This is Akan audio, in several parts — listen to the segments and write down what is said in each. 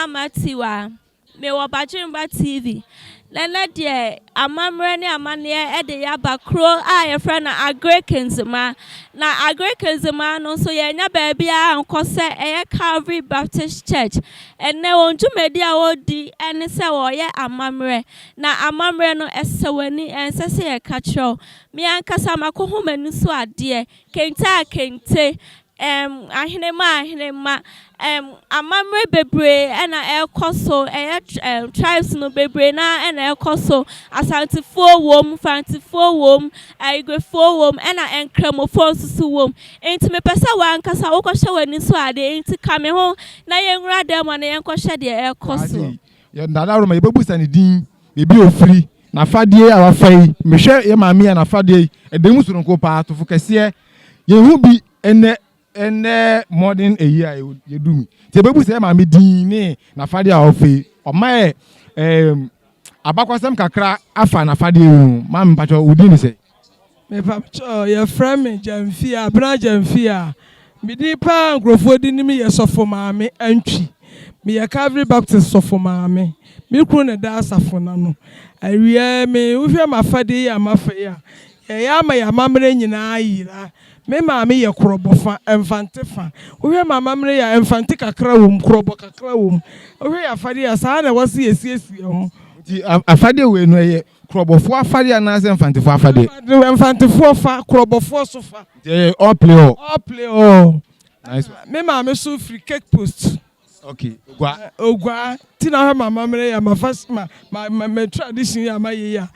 Matiwa. Me wa Bajimba TV. Nana dear, a mamma amania ede yaba crow a friend a great kinsma. Na a great kinsma no so ya baby and cause a Calvary Baptist Church. And ne won't you media odi and say or ya a mamre. Na a mamre no esaweni and say a catcho. Me and Casama home and so dear. Kente. Ahinema amamre bebre na ekoso tribes no bebre na ekoso asantifo wom fantifo wom igwefo wom na enkramofo susu wom enti me pesa wan kasa wo kohye wani so ade enti kame ho na yenwura dem na yenkohye de ekoso ye ndada ro ma yebebusa ne din bebi ofiri na fadie a wafai mehwe ye maame na fadie edemu suronko pa to fokese yehu bi ene modern a year you do me. Tebebu say ma me din na fade a ofe. O ma abakwasem kakra afa na fade hu. Ma mpacho udi ni say. Me pacho your friend me Jamfia, bra Jamfia. Me di pa nkrofo di ni me yesofo maame antwi. Me ya Calvary Baptist sofo maame. Me kru ne da asafo na no. Awie me uhwe ma fade ya mafa ya. Ya ma ya mamre nyina ayira. Me maame ye krobofa emfantefa ohwe mama mre ya emfante kakra wom krobo kakra wom ohwe ya afade ya saa na wase esiesie ho ti afade we no ye krobofo afade na se emfantefo afade emfantefo fa krobofo so fa all play nice me maame so free cake post okay ogwa ti na mama mre ya mafasma ma tradition ya ma ye ya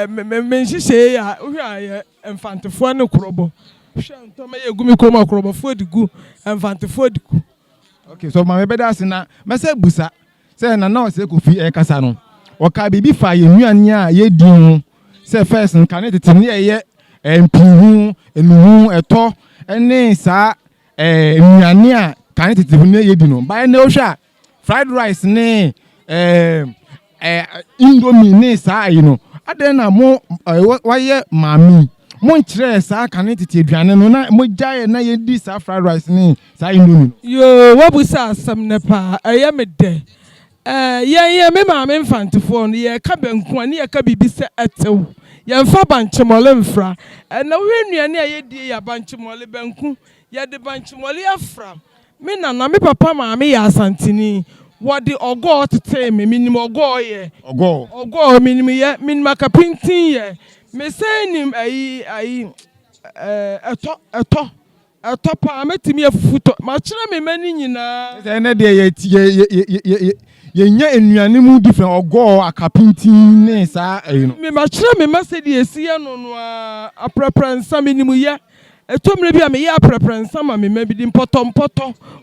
me nhihye ya ohwe ya emfantefo ne krobo Shantoma ye gumi koma krobo fodigu enfante fodigu. Okay, so my beda sina me say busa say na na say kofi e kasa no. Oka bibi fa ye nuane a ye di ho say first nka ne tete ne ye empihu enuhu eto ene sa nuane a kan tete ne ye di no. Ba ne o hwa fried rice ne indomie ne sa you know. Aden na mo waye mami mon chere sa kan tete aduane no na mo jaye na ye di sa fried rice ni sa indomie yo wabusa asam ne pa eye me de ye me ma me mfantefo no ye ka banku ani ye ka bibi se etew ye mfa banchemole mfra na we nuane a ye di ya banchemole banku ye de banchemole afra me na me papa ma me ya asantini what the ogo tete me minimum ogo ye ogo minimum ye minimum kapintin ye me say nim ayi eto pa metimi afufuto ma kire me mani nyina say na de ye nya enuane mu different ogo akapintin ne sa ayi no me ma kire me masedi esie no no a preference minimum ye etomre bi a me ya preference ma me ma bi di mpoto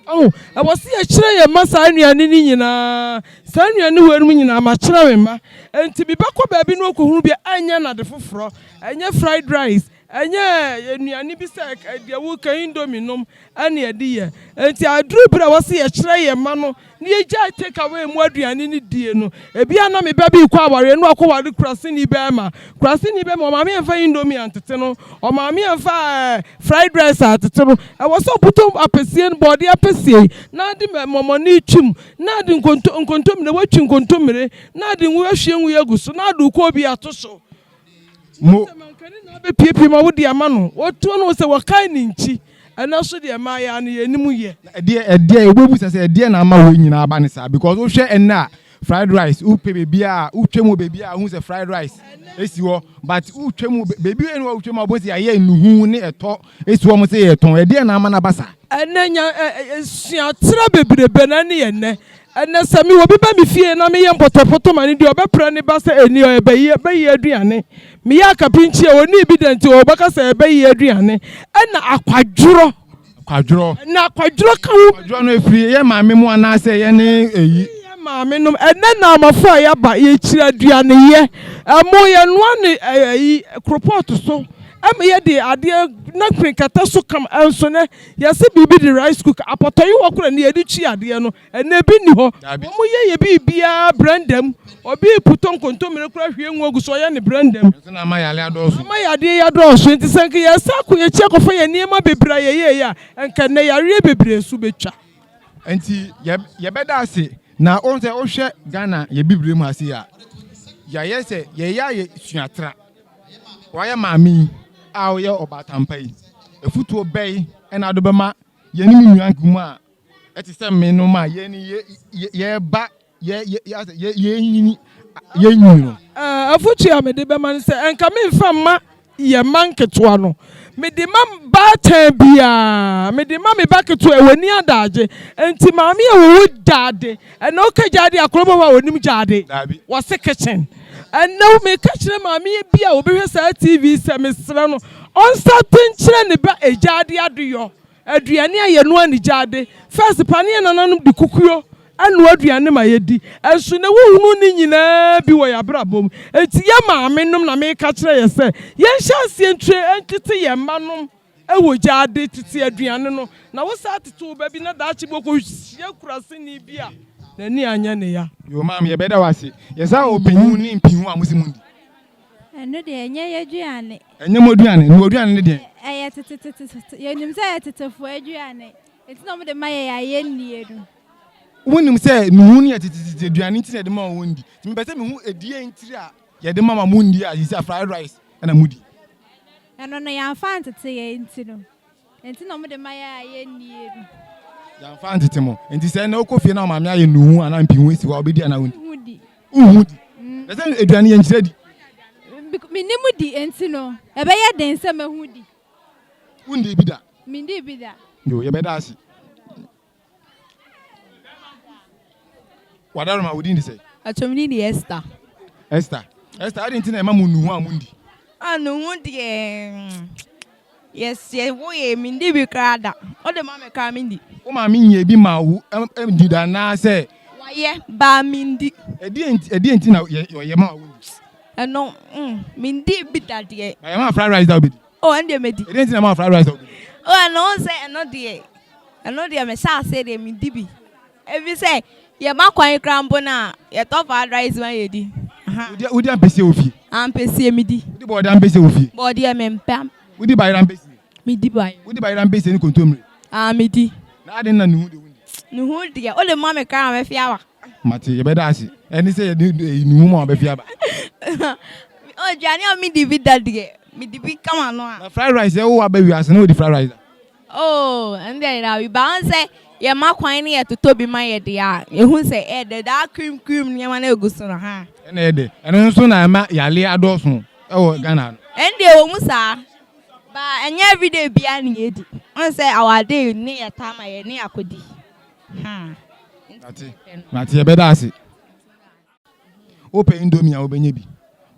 oh e wo se ye kire ye masa anuane ni nyina sa anuane werum nyina ma kire me ma enti bi bako ba bi no okohunu bi anya na de foforo anya fried rice anya enuane bi se de wo ka indomie nom ane ade ye enti aduru bra wo se ye kire ye ma no ne ye ja take away mu aduane ni die no ebi ana me ba bi kwa aware no akowade krasini be ma o ma me enfa indomie antete no o ma me enfa fried rice antete no e wo so putom apesie no body apesie na de momoni twum na de nkontom na watwi nkontomre na de nwu ahwie nwu yaguso na de ko bi atoso mo na be piepie ma wo di ama no wo to no se wo kai ni nchi ana so de ma ya no yenimu ye e obobu se de na ama wo nyina aba ne sa because wo hwe enna fried rice u pe baby a u twemu baby a hu se fried rice esi wo but u twemu baby enu u twemu abosi ya ye nuhu ne eto esi wo mo se ye ton e de na ama na basa enanya suatra bebrebe na ne ye ne ene sami wo bi ba mi fie na me ye mpotopoto mani di obepre ne ba se eni o ebeyi aduane me ya kapinchi e oni evident o baka se ebeyi aduane ena akwadworo na akwadworo ka wo akwadworo no efiri ye maame mu ana se ye ne eyi ye maame no ene na amafo ya ba ye kira aduane ye amo ye no ne eyi kropot so am ye de ade na kata so kam enso ne ye se bibi de rice cook apotoyi wokura ne ye di chi ade no ene bi ni ho mo ye bibia brandam obi puton kontomire kura hwie nwogu so ye ne brandam na ma yale adoso ama yade ya doso nti sanke ye sako ye che kofa ye niema bebra ye ya enka ne yare bebre su betwa nti ye beda ase na on say o hwe Ghana ye bibire mu ase ya ya yese ye ya ye suatra wa ya maami a o ye obatampa yi efutuo bɛyi ɛna ado bɛma ye ni nnuan kumu a ɛte sɛ me no ma ye ni ye ba ye nyini no afutu a me de bɛma sɛ enka me mfa ma ye manketoa no me de ma ba tan bia me de ma me ba keto ewani adaje enti maami e wo jade ɛna o ka jade akrobo wa onim jade wo se kitchen ɛna me ka kyerɛ maami bia obehwɛ sa TV sɛ me sra no on certain kyerɛ ne ba ejade adoyo aduane aye no ani jade first pane nananum de kukuyo anu aduane ma yedi enso na wo hunu ni nyina bi wo ya brabom enti ye maame nom na me ka kyerɛ ye sɛ ye hyasie ntwe enkete ye manom ewo jade tete aduane no na wo sa tete wo ba bi na da chiboko hie kurase ni bi a na ni anya ne ya yo maame ye beda wase ye sa openyu ni mpinhu a musimundi eno de enye aduane enye moduane no aduane ne de tete ye nim sɛ tetefo aduane enti no mo de ma ye nie no wonim say nuhu ne tete aduane nti na de ma wondi me pese me hu edie ntiri a ye de mama mundi a yisa fried rice na mudi eno no ya fan tete ye enti no mo de ma ye nie no ya fan tete mo enti say na okofie na maame aye nuhu ana mpinhu esi wa obedi ana wondi uhudi pese aduane ye ntire di minimu di enti no ebe ye den se mahudi wondi bi da mindi bi da yo ye beda asi wadaro ma wodi ndi say Atomni di Esther I didn't know ma munu hu amundi anu di yes ye wo ye mindi bi krada o de ma me ka mindi o ma minye bi ma wu di da na say waye ba mindi edi na ye ma wu eno mindi bi da de ma ma fried rice da obi o ende medi edi na ma fried rice da obi o eno say eno de me sa say de mindi bi ebi say ye ma kwan krambo na ye to fried rice ma ye di udi ampese ofi ampese midi udi body ampese ofi body e me mpam udi bayira ampese midi bai udi bayira ampese ni kontomre midi na ade na nuhu de wundi nuhu de o le ma me kram me fiawa mate ye beda asi eni say nuhu ma be fiaba o jani o midi bi da de midi bi kama no na fried rice e wo abawi ase na odi fried rice oh and there we bound say ye ma kwan ne ye totobi ma ye de a ehun say de da cream ne ma na egusu no ha ena ye de eno nso na ma yale adoso e wo Ghana ende wo mu sa ba enye everyday bia ne ye di on say our day ne ye tama ye ne akodi mate ye beda ase open indomie a obenye bi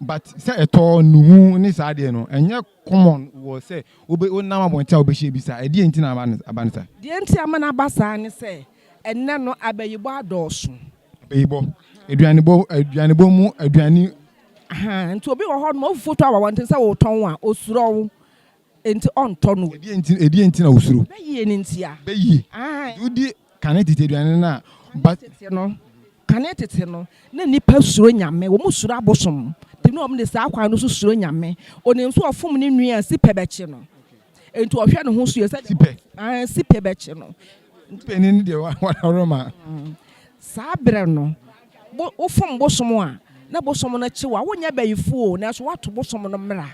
but say eto nuhu ni sa de no enye common wo say obe onam abonta obehye bi sa edi enti na abanisa de enti amana basa ne se enne no abayibo adoso abayibo aduane bo mu aduane enti obi wo ho no foto awa wonten se wo ton a osuro wo enti on ton wo edi enti na osuro beyi ni enti a beyi udi kanetete aduane na but no kanetete no na nipa suro nyame wo mu suro abosom tinu om de sa akwa no so suro nyame onim so ofom ne nua si pebeche no enti ohwe ne ho so ye se si pebeche no peni ni de wa roma sa bre no ofom bosom a na bosom no chi wa wonya bayifo na so wato bosom no mra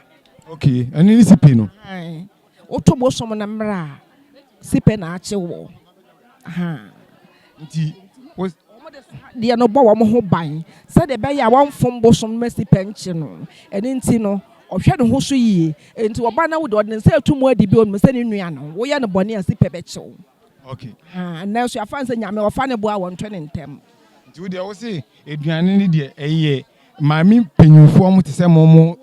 okay ani ni sipe no oto bosom no mra sipe na achi wo nti de no bo wo mo ho ban se de be ya won fom bosom mesi penchi no eni nti no ohwe ne ho so yie enti wo ba na wo de odin se atumu adi bi on se ne nua no wo ye ne bone asi pebechew okay na so afan se nyame wo fa ne bo a won twene ntem nti wo de wo se eduane ni de eye maami penyufo mo te se mo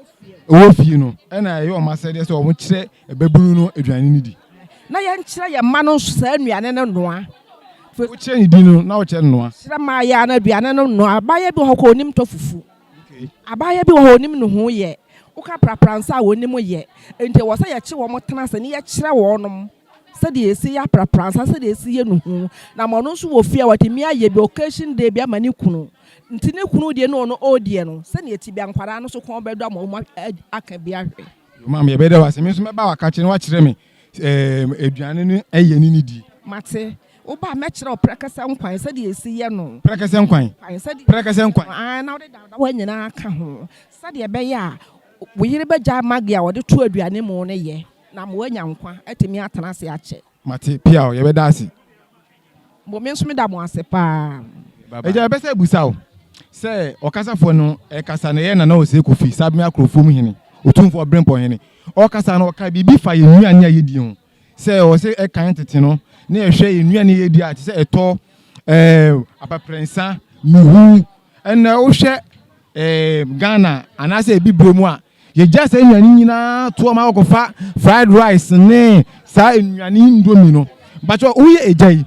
wo fie no na ye o ma se de se o mo kire ebabunu no eduane ni di na ye nkire ye ma no sa nuane ne noa uche ni dinu na uche noa sira ma ya na aduane no noa abaye bi ho ko onim to fufu okay abaye bi ho onim no ho ye uka prapransa onim ye ente wo se ye che wo mo tena se ne ye kire wo nom se de esi ya prapransa se de esi ye no hu na mo no so wo fie watemi aye bi occasion day bi amani kunu nti ne kunu de no no odie no se ne eti bi ankwara no so kon bedo am aka bi ahwe yo mam ye bede wase me so me ba waka kire no wa kire me eduane no eye ni di mate Oba metro prekasa nkwan said ye see ye no. Prekasa nkwan. Prekasa nkwan. Ah now de da when nyina aka ho. Said ye be ya wo yire be gya magia wo de to aduane mu ne ye. Na mo anya nkwa atemi atena se ache. Mate pia ye be da ase. Bo me nso me da mo ase pa. Eja be se busa o. Se okasafo no e kasa na ye na o se kofi sabme akrofo mu hene. Otumfo brempo hene. Okasa na oka bibi fa ye nuane ayedi ho. Se o se e kan tete no na ye hwe ye nuane yedi ati se eto apaprensa mihu ena o hwe Ghana anase bi bromu a ye just nuane nyina to ma okofa fried rice ne sa nuane indomie no but o ye ejai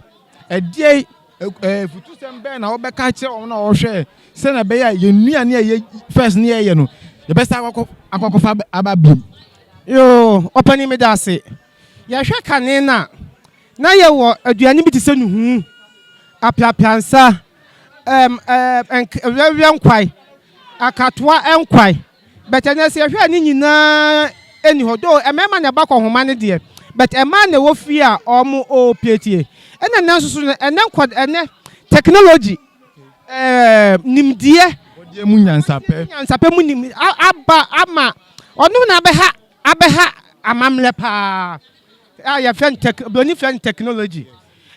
edie futu sembe na obeka kire o na o hwe se na be ya ye nuane ye first ne ye no ye best akokofa ababim yo opani me da se ya hwe kane na ye wo aduane bi ti se nuhu apiapiansa enkwai akatoa enkwai betene se hwe ani nyina eni hodo emema na bakọ homa ne de but ema na wo fi a omo opietie ena na susu ene nkod ene technology nimdie odie mu nyansape mu nim aba ama onu na abeha amamle pa ya fen boni fen technology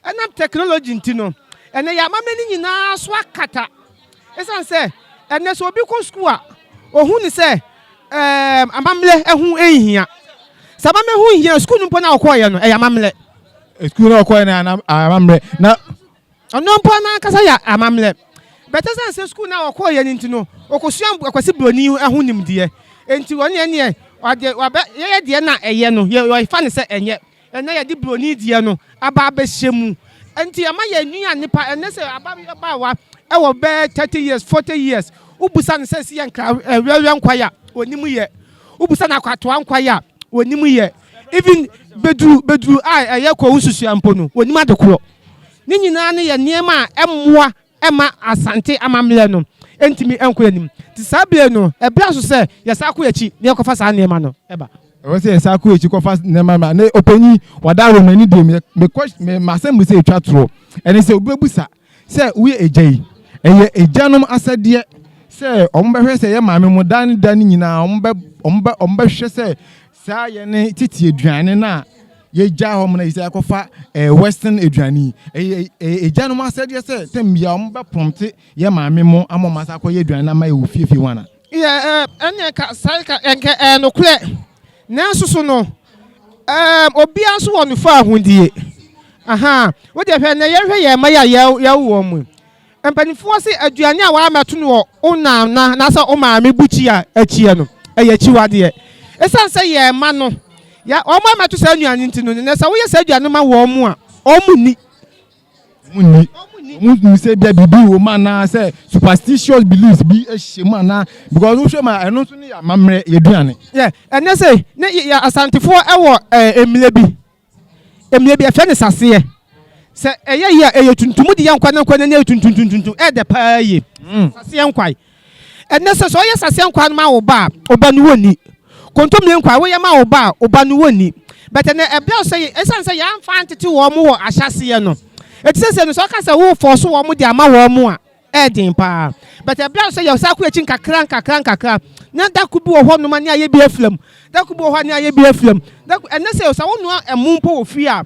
ena technology ntino ene ya amamle ni nyina so akata esan se ene so obi ko school a ohun ni se amamle ehun ehia sabame hu hia school no na okoye no ya amamle school no okoye na amamle na ono mpo na kasa ya amamle better say school na okoye ni ntino okosua akwasi broni ehun nimde enti woni ene ade ye de na eye no ye fa ne se enye ene ye de broni die no aba abehemu enti ama ye nua nipa ene se aba wa e wo be 30 years 40 years ubusa ne se ye nkra wiawian kwaya onimu ye ubusa na kwatoa nkwaya onimu ye even bedru eye ko nsusu ampo no onimu adekoro ni nyina ne ye niema emmoa ema asante amamle no entimi enko anim ti sabie no ebra so se yesako echi ne kofa sa niema no eba o se yesako echi kofa niema ma ne opanyi wadaro mani de me masem se etwa tro ene se obebusa se we ejai eye ejanom asade se ombehwe se ye maame mo dan nyina ombe hwe se sa ye ne titi eduane na ye ja ho na isa kofa western eduani ejanom asade se temia ombe prompte ye maame mo amomasa ko ye eduane na ma ye ofiefi wana ene ka saika enke no kule na susu no obi aso wonu fa ahundie aha wo de hwe na ye hwe ye ma ya wo mu empanifo se aduane a wa ameto no ona na sa o maame buchi a achie no eye chiwade esan se ye ma no ya o ma ameto sa aduane ntino ne sa wo ye sa aduane ma wo mu a o mu say bibi wo ma na say superstitious beliefs bi ehema na because wo hwe ma eno so ne ya mamre ye duane ene say ne ya asantefo ewo emile bi afa ne sase se eye eye tuntum de yankwa na ne tuntum de pa ye sase yankwai ene se so ye sase yankwa ma wo ba no woni kontom ne yankwa wo ye ma wo ba no woni but ene ebia so ye esan se ya amfa antete wo mo wo ahyase ye no etise no so ka se wo force wo mo de ama wo mo a edin pa but ebia so ye sa ku echi nkakra na da ku bi wo ho no ma ne aye bi aflam da ku bi wo ho ne aye bi aflam da ene se so wo no emumpo wo fi a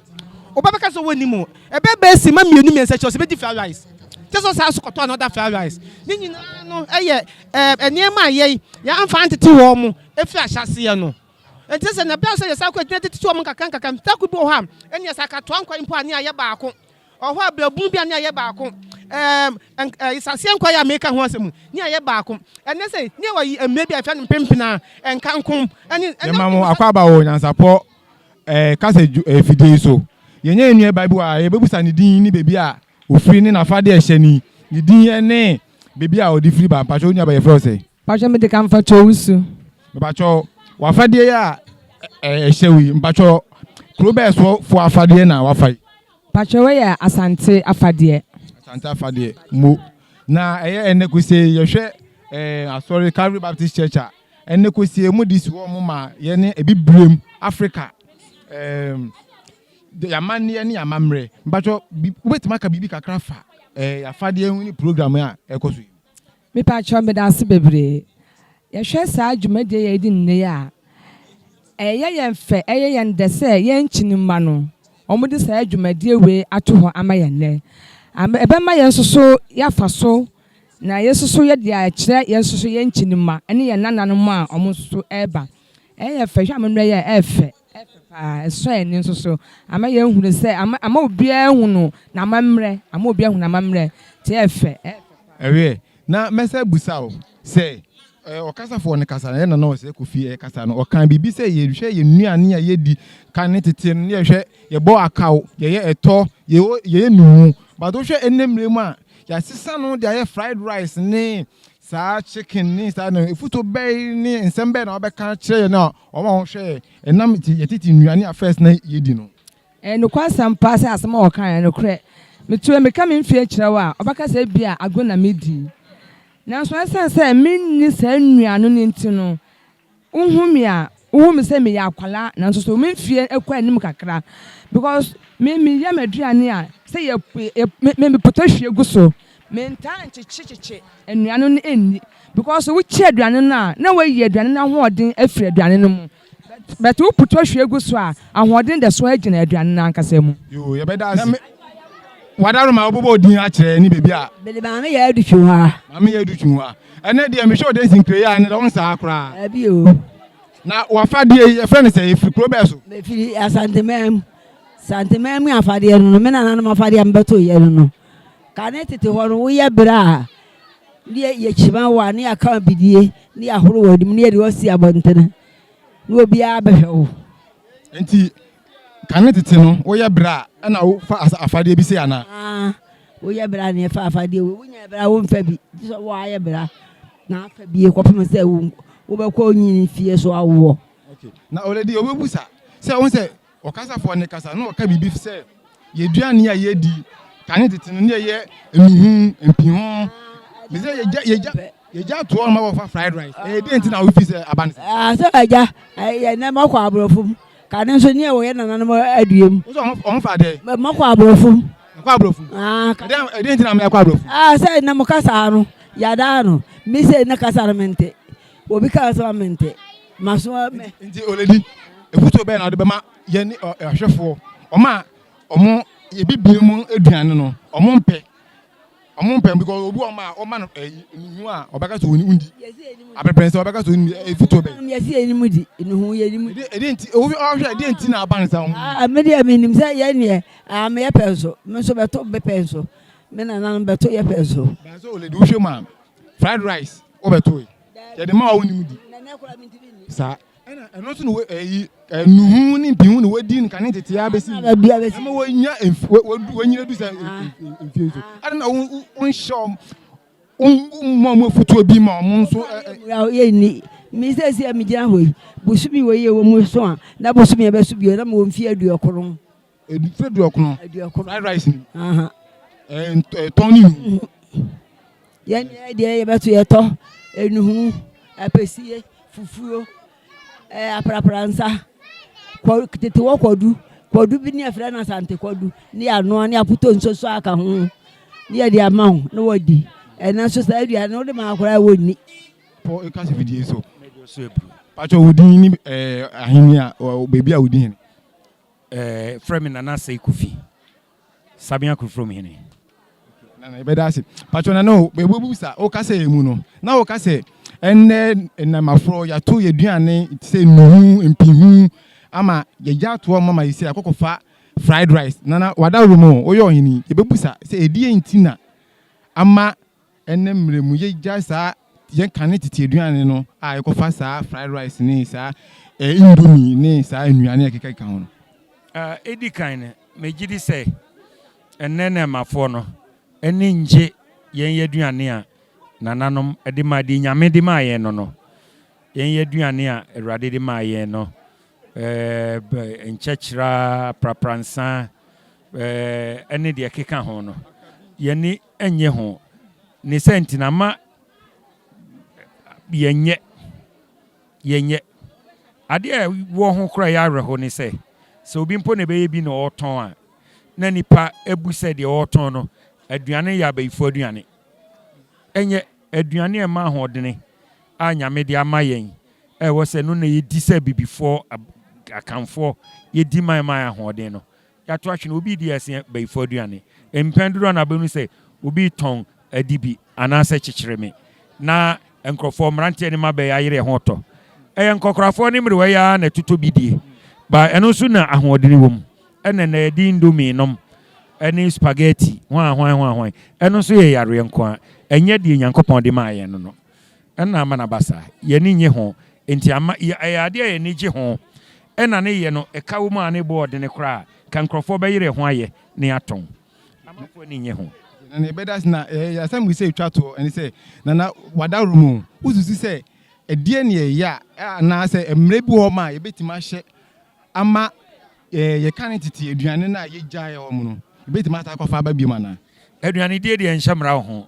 obabeka so woni mu ebe si ma mienu mi ense chose be di fried rice just so so koto another fried rice ni nyina no eye eniema aye ya amfa antete wo mu efi ahyase ye no enti se na bia so ye sa ko etete wo mu kakran ta ku bi wo ha eni sa ka to ankwa impo ani aye baako oho abrabun bi ani aye baako isase ankwa ya meka ho asem ni aye baako ene se ni wa emme bi afa mpempena enkankom eni mamo akwa ba wo nyansapo kase fidei so yenye enu Bible a yebebusa ni din ni bebi a ofiri ni nafade ehye ni din ne bebi a odi free ba pacho nya ba ye fro se pacho me de kan fa chowusu pacho wafade ya ehye wi pacho krobe so fo afade na wafai pacho we ya asante afade mo na ene ko se ye hwe sorry Calvary Baptist Church a ene ko se mu dis wo mo ma ye ne ebibrem Africa yamane ne yamamre mbacho wetima ka bibi kakra fa afade hu ni program a ekoso me pa cho me dance bebre ye hwe saa adwumade ye di nne ya ye mfe ye ndese ye nkyinima no omudi saa adwumade we ato ho ama ye nne ebe ma ye nsoso ya fa so na ye soso ye dia kire ye soso ye nkyinima ene ye nananom a omonsoso eba ye fe hwa me no ye efe so eni nsoso ama ye hunu se ama obi ehunu na mamre ama obi ehunu na mamre te efe ewe na mesa busa o se okasa fo ne kasa na na o se kofi kasa no okan bibi se ye hwe ye nuane a ye di kan ne tete no ye hwe ye bo akaw ye eto ye nu ba do hwe enemre mu a ya sisa no de aye fried rice ne sa chicken ni sa no ifuto bay ni ensembe na obeka kire na o ma hwe enam ye tete nuane a first na ye di no no kwasam pass asema o kan no kre metu me ka me mfie kire wa obaka sa bia ago na medi na so asense minni sa nuane no ntino uhumi se me ya akwala na so me mfie ekwa anim kakra because me ya maduane a se ye me potahwie guso me ntan chichichichi anuane no enni because we chi aduane na we yi aduane na hoodin afiri aduane no mu but we potahwie guso a ahoodin de so agina aduane na ankasa mu yo ye beda ase wadaro ma obobo din a kire ni bebi a bele ba me ya adutwu ha ma me ya adutwu ha ene de me show dancing kire ya ne don sa akra abi o na wafade ye friend say ifiri probeso me fi santemem afade no me nana no afade ambeto ye no ka ne tete ho no wo ye bra ye chima wa ne aka bidie ne ahoro wadim ne de osi abontene ne obi a behwe enti ka ne tete no wo ye bra na wo fa afade bi se ana wo ye bra ne fa afade wo nya bra wo mfa bi so wo aye bra na afa bi ko pem se wo be ko nyini fie so awo okay na already obebusa se won se okasa fo ne kasa no oka bibi se ye duane a ye di ka ne tete no ne ye enuhu empihon me se ye ja to on ma wo fa fried rice dey nti na wo fi se aban se so aja ye na makwa abrofum ka ne so ne wo ye nana no aduem so on fa de makwa abrofum dey nti na me akwa abrofum se na mukasa no ya da no mi se na kasa mente obi ka so mente maso me nti already efuto be na de be ma ye ni ahwefo omo ye bibie mu aduane no omo mpe because obu oma no enu a obeka so undi aprepense obeka so efuto be yesi enimu di enu yenimu edi nti obi ohwe edi nti na aban sa me dia menim se ye ne me ye penso me so beto be penso me na nan beto ye penso ba so le do hwe ma fried rice obeto ye de ma wo nim di na ne kora minti bi sa eno so no nuhu ni bihu ni wadi ni kan tete ya besi ma wo nya wanyira du sa enfie so ada na won show mo futu obi ma mo so ye ni mi se se mi gina hoyi busumi wo ye wo mu so a na busumi e be so bi na mo mfie aduokron fried rice ni tony ye ni de ye be to ye to enuhu apesie fufuo aprapransa kwa tete wo kwadu bi ni afra na sante kwadu ni ano ni aputo nsoso aka ho ni ya di ama ho na wadi na so sa adua na wo de ma akora woni po e ka se video so pacho wudin ni ahini a bebi a wudin frame na na say kufi sabia ku from hene na be da se pacho na no bebu sa o ka se emu no na o ka se enne na mafro ya to ye duane se nuhu empihu ama ye ja to mama yisi akokofa fried rice nana wada rumo oyo hini ye bebusa se edie ntina ama enne mremu ye ja sa ye kan tete aduane no a ekofa sa fried rice ni sa indomie ni sa anuane akeka kan ho no edi kan ne megidi se enne na mafo no eni nje ye aduane a nananom edi ma di nyame di ma ye no ye aduane a erade di ma ye no enchechira prapransa ene de keka ho no ye ni enye ho ni sentina ma yenye ade a wo ho kra ya reho ni se sɛ obi mpo ne bɛyɛ bi na ɔtɔn a na nipa ebu sɛ deɛ ɔtɔn no aduane yɛ abayifo aduane ɛnyɛ aduane ɛma ahoɔdene a nyame de ama yɛn ɛwɔ sɛ no na yɛdi sɛ bibifoɔ akamfoɔ yɛdi man ahoɔden no yɛato ahwene obi di ɛsɛ bayifo aduane mpɛn dodoɔ na abɛnu sɛ obi tɔn adibi anaasɛ kyekyere me na nkurɔfoɔ mmeranteɛ ne ma bɛyɛ ayerɛ ho tɔ ɛyɛ nkɔkorafoɔ ne mmere wɔyɛ na ɛtotɔ bi die ba ɛno nso na ahoɔden wɔ mu ɛna na yɛde indomie nom ɛne spaghetti hwan ɛno nso yɛ yareɛ nko a ɛnyɛ deɛ nyankopɔn de maa yɛn no ɛna ama na basa yɛne nye ho enti ama ɛyɛ adeɛ a yɛne gye ho ɛna ne yɛ no ɛka wo mu a ne bɔ ɔde ne koraa ka nkurɔfoɔ bɛyerɛ ho ayɛ ne atɔn amafoɔ ne nye ho na ne bɛda na yɛasɛm sɛ ɛtwa to ɛne sɛ nana wada rumu wosusu sɛ ɛdeɛ ne yɛyɛ a anaasɛ mmerɛ bi wɔ ma a yɛbɛtumi ahyɛ ama yɛka ne tete aduane no a yɛgyaeɛ wɔ mu no yɛbɛtumi ata akɔfa aba biom anaa aduane deɛ deɛ nhyɛ mmara wo ho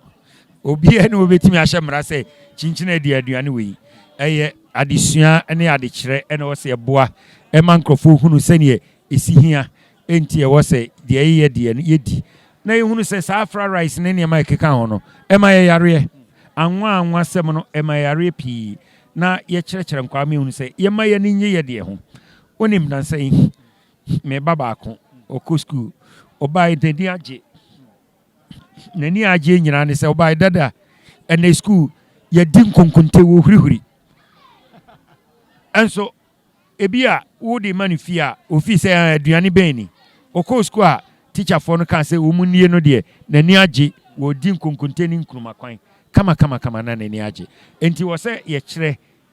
obiara ne wɔbɛtumi ahyɛ mmara sɛ kyinkyini adi aduane wɔ yi ɛyɛ adesua ne adekyerɛ ɛna wɔ sɛ ɛboa ɛma nkurɔfoɔ hunu sɛneɛ ɛsi hia ɛnti ɛwɔ sɛ deɛ ɛyɛ deɛ no yɛdi na yɛhunu sɛ saa fra rice ne nneɛma ɛkeka ho no ɛma yɛyareɛ anwa sɛm no ɛma yɛyareɛ pii na yɛkyerɛkyerɛ nkwaa ma yɛhunu sɛ yɛma yɛne nye yɛ deɛ ho wonim nansa yi meba baako ɔkɔ school ɔbaa n'ani agye nyinaa ne sɛ ɔbaa dada ɛnɛ school yɛdi nkonkonte wɔ hurihuri ɛnso ebi a wode ma no fie a ofi sɛ aduane bɛn ni ɔkɔ school a teacherfoɔ no ka sɛ wɔn mu nie no deɛ n'ani agye wɔdi nkonkonte ne nkuruma kwan kama na n'ani agye enti wɔ sɛ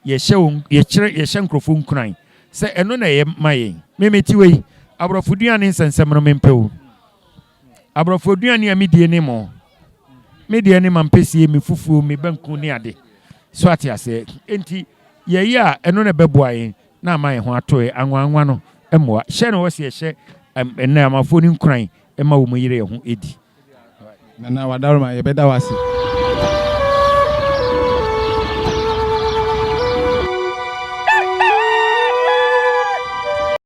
yɛhyɛ nkurɔfoɔ nkuran sɛ ɛno na ɛyɛ ma yɛn memetiwe yi aborɔfo duane nsɛnsɛm no mempɛ wo aborɔfo duane a medie ne mo medie ne ma mpɛsie me fufuo me banku ne ade so ate asɛ enti yɛyi a ɛno na bɛboa yɛn na ama yɛn ho atoe anwanwa no mmoa hyɛ no wɔ sɛ yɛhyɛ ɛnna amafoɔ no nkuran ɛma wɔ mu yere yɛn ho edi nana wadaroma yɛbɛda wase